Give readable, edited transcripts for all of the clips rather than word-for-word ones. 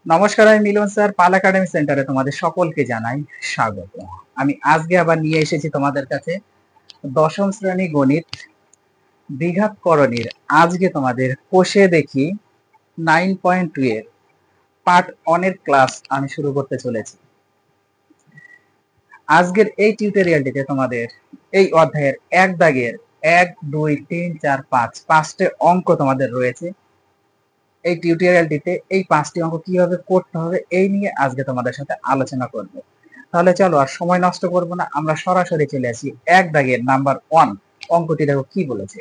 নমস্কার, আমি মিলন স্যার, পাল একাডেমি সেন্টারে তোমাদের সকলকে জানাই স্বাগত। আমি আজকে আবার নিয়ে এসেছি তোমাদের কাছে দশম শ্রেণী গণিত দ্বিঘাত করণীর আজকে তোমাদের কোষে দেখি 9.2 এর পার্ট 1 এর ক্লাস আমি শুরু করতে চলেছি। আজকের এই টিউটোরিয়ালটিতে তোমাদের এই অধ্যায়ের এক দাগের 1, 2, 3, 4, 5 পাঁচটি অঙ্ক তোমাদের রয়েছে। এই টিউটোরিয়ালটিতে এই 5টি অঙ্ক কিভাবে করতে হবে এই নিয়ে আজকে তোমাদের সাথে আলোচনা করব। তাহলে চলো আর সময় নষ্ট করব না, আমরা সরাসরি চলে আসি এক দাগের নাম্বার 1 অঙ্কটি। দেখো কি বলেছে।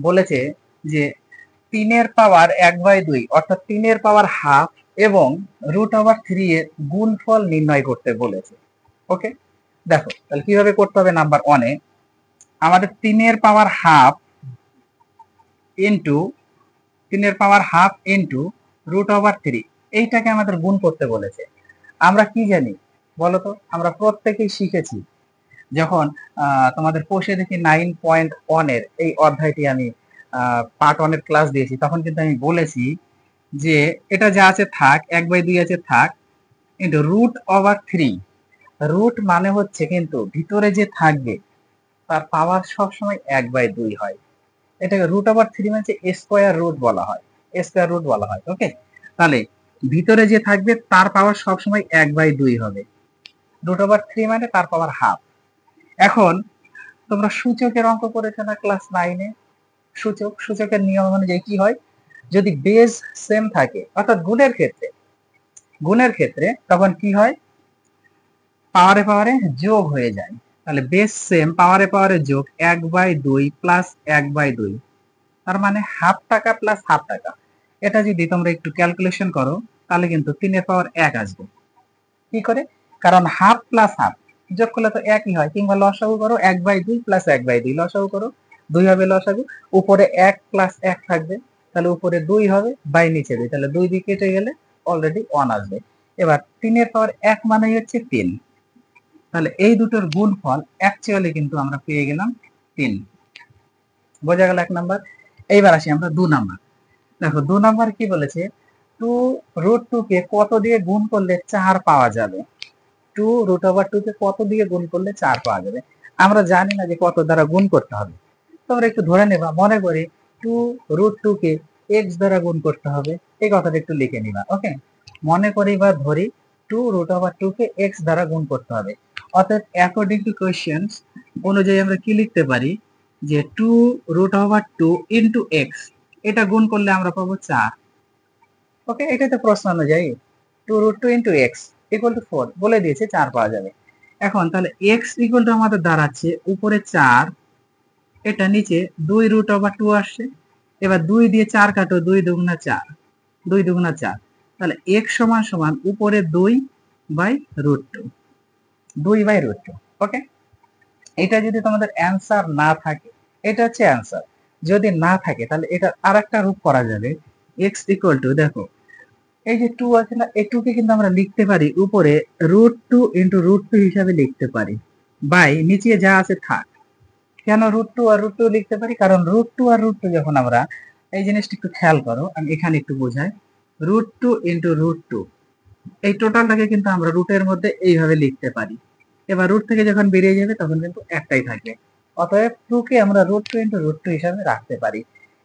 বলেছে যে 3 এর পাওয়ার 1/2 অর্থাৎ 3 এর পাওয়ার হাফ এবং √3 এর গুণফল নির্ণয় করতে বলেছে। ওকে, দেখো তাহলে কিভাবে করতে হবে। নাম্বার 1 এ আমাদের 3 এর পাওয়ার হাফ ইনটু 3 এর পাওয়ার হাফ ইনটু √3 এইটাকে আমাদের গুণ করতে বলেছে। আমরা কি জানি বলতো? আমরা প্রত্যেকেই শিখেছি যখন তোমাদের কোষে দেখি 9.1 এর এই অধ্যায়টি আমি পার্ট 1 এর ক্লাস দিয়েছি, তখন কিন্তু আমি বলেছি যে এটা যা আছে থাক, 1/2 আছে থাক, ইনটু √3। রুট মানে হচ্ছে কিন্তু ভিতরে যে থাকবে তার পাওয়ার সবসময় 1/2 হয়। এটাকে √3 মানে স্কয়ার রুট বলা হয়, স্কয়ার রুট বলা হয়। ওকে, তাহলে ভিতরে যে থাকবে তার পাওয়ার সবসময় 1/2 হবে। √3 মানে তার পাওয়ার হাফ। এখন তোমরা সূচকের অঙ্ক করেছো না ক্লাস 9 এ? সূচকের নিয়ম অনুযায়ী কি হয়, যদি বেস সেম থাকে অর্থাৎ গুণের ক্ষেত্রে তখন কি হয়, পাওয়ারে পাওয়ারে যোগ হয়ে যায়। তাহলে বেস সেম, পাওয়ারে পাওয়ারে যোগ, 1/2 প্লাস 1/2, তার মানে হাফ টাকা প্লাস হাফ টাকা। এটা যদি তোমরা একটু ক্যালকুলেশন করো তাহলে কিন্তু 3 এর পাওয়ার 1 আসবে। কি করে? কারণ হাফ প্লাস হাফ যোগ করলে তো একই হয়। কিংবা লসাগু করো, 1/2 প্লাস 1/2 লসাগু করো, 2 হবে লসাগু। উপরে 1 প্লাস 1 থাকবে, তাহলে উপরে 2 হবে, বাই নিচে 2, তাহলে 2 দিয়ে কেটে গেলে অলরেডি 1 আসবে। এবার 3 এর পাওয়ার 1 মানে হচ্ছে 3, তাহলে এই দুটোর গুণফল অ্যাকচুয়ালি কিন্তু আমরা পেয়ে গেলাম 3। বোঝা গেল 1 নাম্বার। এইবার আসি আমরা 2 নাম্বার। দেখো 2 নাম্বার কি বলেছে, 2√2 কে কত দিয়ে গুণ করলে 4 পাওয়া যাবে। 2√2 কে কত দিয়ে গুণ করলে 4 পাওয়া যাবে। আমরা জানি না যে কত দ্বারা গুণ করতে হবে। তোমরা একটু ধরে নেবা, মনে করি 2√2 কে x দ্বারা গুণ করতে হবে, এই কথাটা একটু লিখে নিবা। ওকে, মনে করি বা ধরি 2√2 কে x দ্বারা গুণ করতে হবে। অতএব অ্যাকর্ডিং টু কোশ্চেনস অনুযায়ী আমরা কি লিখতে পারি যে 2√2 ইনটু x, এটা গুণ করলে আমরা পাবো 4। ওকে, এটাই তো প্রশ্ন অনুযায়ী 2√2 ইনটু x ইকুয়াল টু 4 বলে দিয়েছে, 4 পাওয়া যাবে। এখন তাহলে x ইকুয়াল টু আমাদের দাঁড়াচ্ছে উপরে 4, এটা নিচে 2√2 আসছে। এবার 2 দিয়ে 4 কাটো, 2 দুগুণা 4, 2 দুগুণা 4, তাহলে x সমান সমান উপরে 2/√2, 2/√2। ওকে, এটা যদি তোমাদের অ্যান্সার না থাকে, এটা হচ্ছে অ্যান্সার। যদি না থাকে তাহলে এটা আরেকটা রূপ করা যাবে। x ইকুয়াল টু, দেখো এই যে 2 আছে না, এই 2 কে কিন্তু আমরা লিখতে পারি উপরে √2 ইনটু √2 হিসাবে লিখতে পারি, বাই নিচে যা আছে থাক। কেন √2 আর √2 লিখতে পারি? কারণ √2 আর √2 যখন আমরা, এই জিনিসটা একটু খেয়াল করো, আমি এখানে একটু বোঝাই। √2 ইনটু √2 এই টোটালটাকে কিন্তু আমরা রুটের মধ্যে এইভাবে লিখতে পারি। এবার রুট থেকে যখন বেরিয়ে যাবে তখন কিন্তু একটাই থাকবে। অতএব 2 কে আমরা √2 ইনটু √2 হিসাবে রাখতে পারি।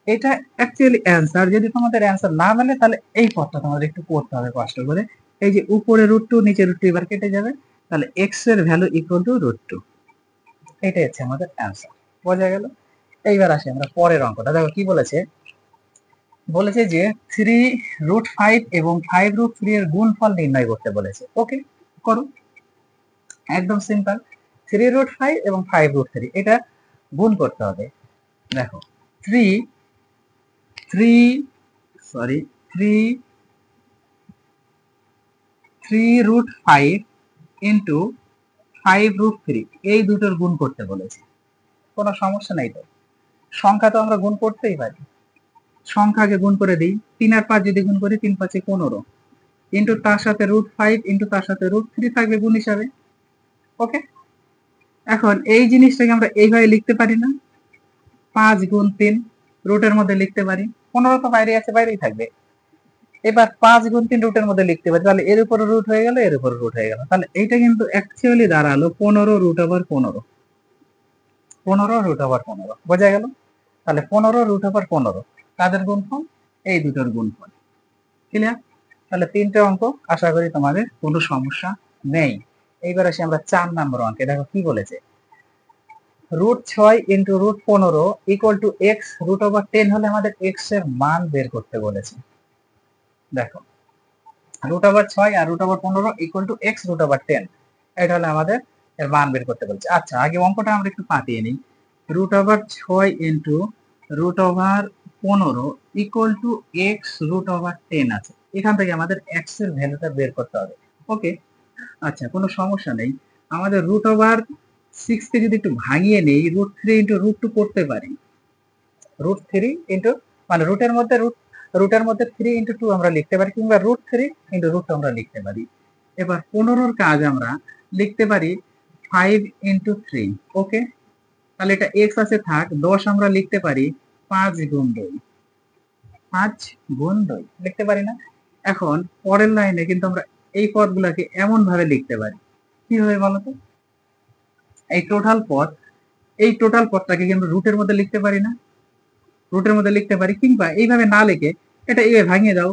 এটা অ্যাকচুয়ালি অ্যান্সার। যদি তোমাদের অ্যান্সার না মেলে তাহলে এই পথটা তোমাদের একটু করতে হবে কষ্ট করে। এই যে উপরে √2 নিচে √2 এবার কেটে যাবে, তাহলে x এর ভ্যালু ইকুয়াল টু √2। এটাই হচ্ছে আমাদের অ্যান্সার। বোঝা গেল? এইবার আসি আমরা পরের অঙ্কটা। দেখো কি বলেছে। বলেছে যে 3√5 এবং 5√3 এর গুণফল নির্ণয় করতে বলেছে। ওকে, করো, একদম সিম্পল। 3√5 এবং 5√3 এটা গুণ করতে হবে। দেখো 3 3√5 ইন্টু 5√3 এই দুটোর গুণ করতে বলেছে। কোনো সমস্যা নাই তো, সংখ্যা তো আমরা গুণ করতেই পারি। সংখ্যাকে গুণ করে দিই, 3 আর 5 যদি গুণ করি 3 5 15, ইন্টু তার সাথে √5 ইন্টু তার সাথে √3 থাকবে গুণ হিসাবে। ওকে, এখন এই জিনিসটাকে আমরা এইভাবে লিখতে পারি না, 5 গুণ 3 রুটের মধ্যে লিখতে পারি। 15 তো বাইরে আছে, বাইরেই থাকবে। এবার 5 গুণ 3 রুটের মধ্যে লিখতে পারি, তাহলে এর উপরে রুট হয়ে গেল, এর উপরে রুট হয়ে গেল, তাহলে এইটা কিন্তু অ্যাকচুয়ালি দাঁড়ালো 15 রুট ওভার 15, 15 রুট ওভার 15, বোঝা গেল? তাহলে 15 রুট ওভার 15 কাদের গুণফল? এই দুটোর গুণফল। ক্লিয়ার? তাহলে তিনটে অঙ্ক আশা করি তোমাদের কোনো সমস্যা নেই। এইবার আসি আমরা 4 নম্বর অঙ্কে। দেখো কি বলেছে, √6 into √15 equal to x root over 10 হলে আমাদের এক্স এর মান বের করতে বলেছে। দেখো √6 আর √15 equal to x root over 10, এটা হলে আমাদের এর মান বের করতে বলছে। আচ্ছা, আগে অঙ্কটা আমরা একটু পাঠিয়ে নিই। √6 into √15 equal to x root over 10 আছে, এখান থেকে আমাদের এক্স এর ভ্যালুটা বের করতে হবে। ওকে, আচ্ছা কোনো সমস্যা নেই। আমাদের √6 কে যদি একটু ভাঙিয়ে নেই, √3 ইন্টু √2 করতে পারি। √3 ইন্টু মানে রুটের মধ্যে 3 ইন্টু 2 আমরা লিখতে পারি, কিংবা √3 ইন্টু √2 আমরা লিখতে পারি। এবার 15 কাজ আমরা লিখতে পারি 5 ইন্টু 3। ওকে, তাহলে এটা এক্স আছে থাক, 10 আমরা লিখতে পারি 5 গুণ 2, 5 গুণ 2 লিখতে পারি না? এখন পরের লাইনে কিন্তু আমরা এই পদগুলোকে এমন ভাবে লিখতে পারি, কিভাবে বলো তো? এই টোটাল পদটাকে কিন্তু রুটের মধ্যে লিখতে পারি না? রুটের মধ্যে লিখতে পারি, কিংবা এইভাবে না লিখে এটা এইভাবে ভাঙিয়ে দাও,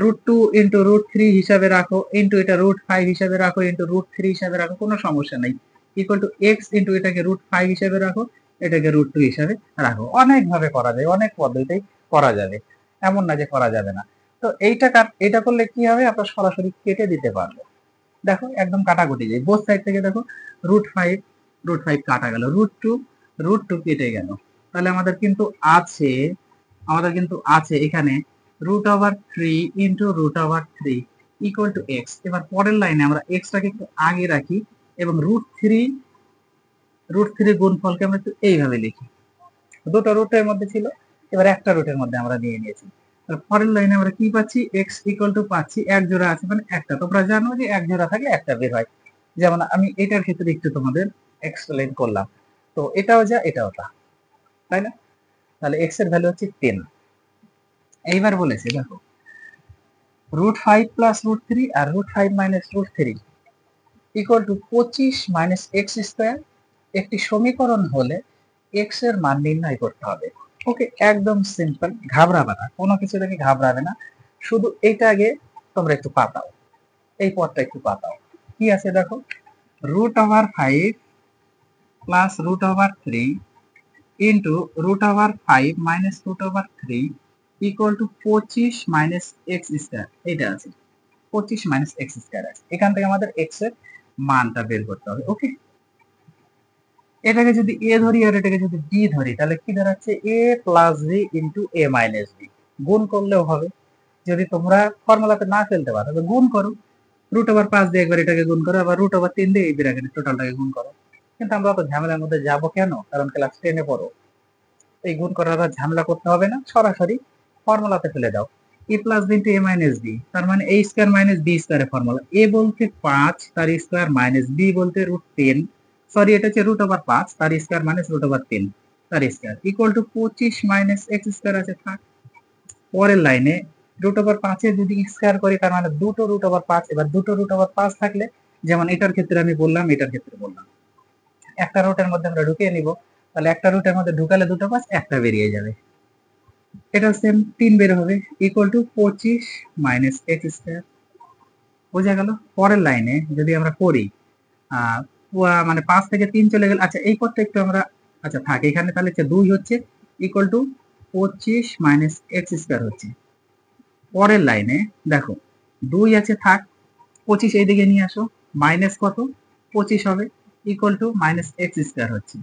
√2 ইন্টু √3 হিসাবে রাখো, ইন্টু এটা √5 হিসাবে রাখো, ইন্টু √3 হিসাবে রাখো, কোনো সমস্যা নেই। ইকুয়াল টু এক্স ইন্টু এটাকে √5 হিসাবে রাখো, এটাকে √2 হিসাবে রাখো। অনেক ভাবে করা যায়, অনেক পদ্ধতিতেই করা যাবে, এমন না যে করা যাবে না। তো এইটা করলে কি হবে, আমরা সরাসরি কেটে দিতে পারবো। দেখো একদম কাটাকুটি যায়, বোথ সাইড থেকে দেখো √5 কাটা গেল, √2 কেটে গেল, তাহলে আমাদের কিন্তু আছে এখানে √3 ইন্টু √3 ইকুয়াল টু এক্স। এবার পরের লাইনে আমরা এক্সটাকে একটু আগে রাখি এবং √3 গুণফলকে আমরা একটু এইভাবে লিখি। দুটো রুটের মধ্যে ছিল, এবার একটা রুটের মধ্যে আমরা নিয়ে নিয়েছি। পরের লাইনে আমরা কি পাচ্ছি, এক্স ইকুয়াল টু পাচ্ছি এক জোড়া আছে মানে একটা। তোমরা জানো যে এক জোড়া থাকলে একটা বের হয়, যেমন আমি এটার ক্ষেত্রে একটু তোমাদের এক্সপ্লেইন করলাম। তো এটাও যা এটাও তা, তাই না? তাহলে এক্স এর ভ্যালু হচ্ছে 10। এইবার বলেছে দেখো √5 প্লাস √3 আর √5 minus √3 equal to 25 minus x square. একটি সমীকরণ হলে এক্স এর মান নির্ণয় করতে হবে। ওকে, একদম সিম্পল, ঘাবড়াবে না, কোনো কিছু দেখে ঘাবড়াবে না, শুধু এইটা আগে তোমরা একটু পাতাও, এই পদটা একটু পাতাও। কি আছে দেখো, √5 plus √3 into √5 minus √3 equal to 25 minus x square, এটা আছে 25 মাইনাস এক্স স্কোয়ার আছে। এখান থেকে আমাদের এক্স এর মানটা বের করতে হবে। ওকে, এটাকে যদি এ ধরি আর এটাকে যদি বি ধরি, তাহলে কি দাঁড়াচ্ছে, এ প্লাস বি ইন্টু এ মাইনাস বি। গুণ করলেও হবে, যদি তোমরা ফর্মুলাতে না ফেলতে পারো তবে গুণ করো, √5 দিয়ে একবার এটাকে গুণ করো, আবার √3 দিয়ে এই ব্র্যাকেটের টোটালটাকে গুণ করো। কিন্তু আমরা তো ঝামেলার মধ্যে যাব কেন, কারণ ক্লাস 10-এ পড়ো, এই গুণ করার আবার ঝামেলা করতে হবে না, সরাসরি ফর্মুলাতে ফেলে দাও। এ প্লাস বি ইন্টু এ মাইনাস বি, তার মানে এ স্কোয়ার মাইনাস বি স্কোয়ারের ফর্মুলা, এ বলতে 5 তার স্কোয়ার মাইনাস বি বলতে √10, সরি এটা হচ্ছে √5 তার স্কোয়ার মাইনাস √3 তার square equal to 25 minus x square আছে থাক। পরের লাইনে √5 এর যদি স্কোয়ার করি, তার মানে দুটো √5। এবার দুটো √5 থাকলে, যেমন এটার ক্ষেত্রে আমি বললাম, এটার ক্ষেত্রে বললাম, একটা রুটের মধ্যে আমরা ঢুকিয়ে নিব, তাহলে একটা রুটের মধ্যে ঢুকালে দুটো 5, একটা বেরিয়ে যাবে, এটা সেম 3 বের হবে, equal to 25 minus x square. বোঝা গেল? পরের লাইনে যদি আমরা করি, মানে 5 থেকে 3 চলে গেল। আচ্ছা এই পদটা একটু আমরা, আচ্ছা থাক এখানে, তাহলে 2 হচ্ছে equal to 25 minus x square হচ্ছে। পরের লাইনে দেখো 2 আছে থাক, 25 এইদিকে নিয়ে আসো, মাইনাস কত 25 হবে, equal to minus x square হচ্ছে।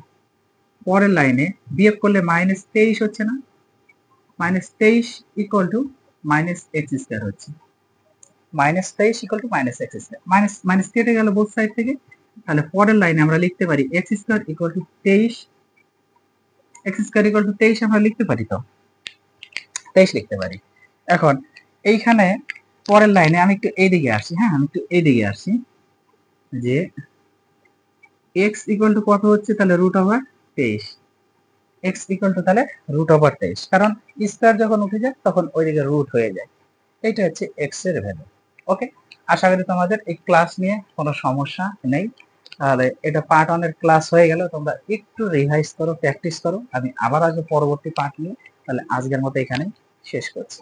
পরের লাইনে বিয়োগ করলে মাইনাস 23 হচ্ছে না, minus 23 equal to minus x square হচ্ছে, minus 23 equal to minus x square, minus minus কেটে গেল বোথ সাইড থেকে। তাহলে পরের লাইনে আমরা লিখতে পারি x square equal to 23, x square equal to 23 আমরা লিখতে পারি, তো 23 লিখতে পারি। এখন এইখানে পরের লাইনে আমি একটু এইদিকে আসি, হ্যাঁ আমি একটু এইদিকে আসি, যে এক্স ইকুয়াল টু কত হচ্ছে, তাহলে √23, এক্স ইকুয়াল টু তাহলে √23, কারণ স্কোয়ার যখন উঠে যায় তখন ওইদিকে রুট হয়ে যায়। এইটা হচ্ছে এক্স এর ভ্যালু। ওকে, আশা করি তোমাদের এই ক্লাস নিয়ে কোনো সমস্যা নেই। তাহলে এটা পার্ট 1 এর ক্লাস হয়ে গেল, তোমরা একটু রিভাইজ করো, প্র্যাকটিস করো। আমি আবার আসবো পরবর্তী পার্ট নিয়ে। তাহলে আজকের মতো এখানে শেষ করছি।